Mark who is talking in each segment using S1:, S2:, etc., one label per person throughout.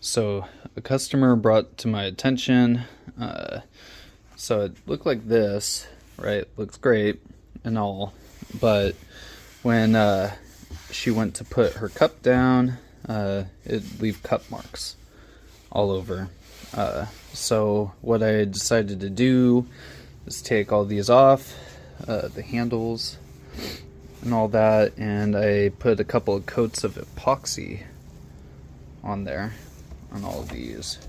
S1: So a customer brought to my attention, so it looked like this, right? Looks great and all, but when she went to put her cup down, it'd leave cup marks all over. So what I decided to do is take all these off, the handles and all that, and I put a couple of coats of epoxy on there, on all of these.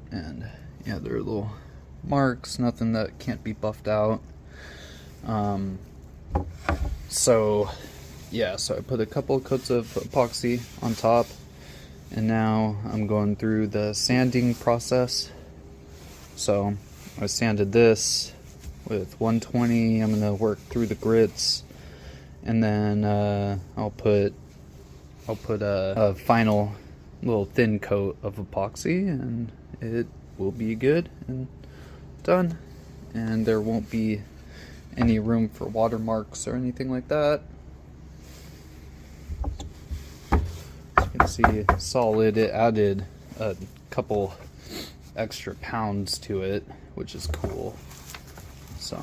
S1: And yeah, there are little marks, nothing that can't be buffed out. So I put a couple of coats of epoxy on top, and now I'm going through the sanding process. So I sanded this with 120. I'm gonna work through the grits, and then I'll put a final little thin coat of epoxy, and it will be good and done, and there won't be any room for watermarks or anything like that. As you can see, solid. It added a couple extra pounds to it, which is cool. So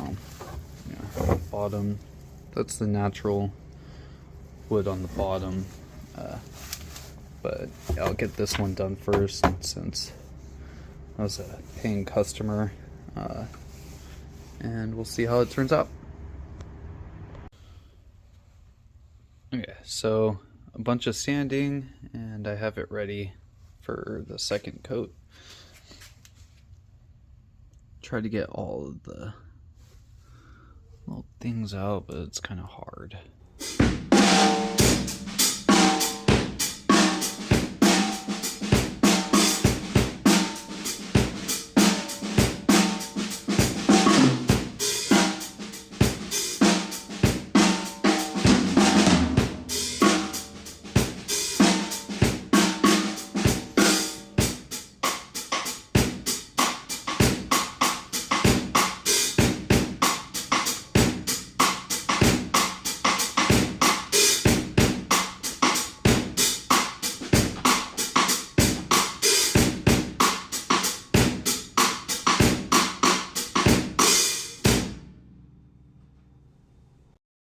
S1: yeah, bottom, that's the natural wood on the bottom, but yeah, I'll get this one done first since I was a paying customer, and we'll see how it turns out. Okay, so a bunch of sanding, and I have it ready for the second coat. Try to get all of the little things out, but it's kind of hard.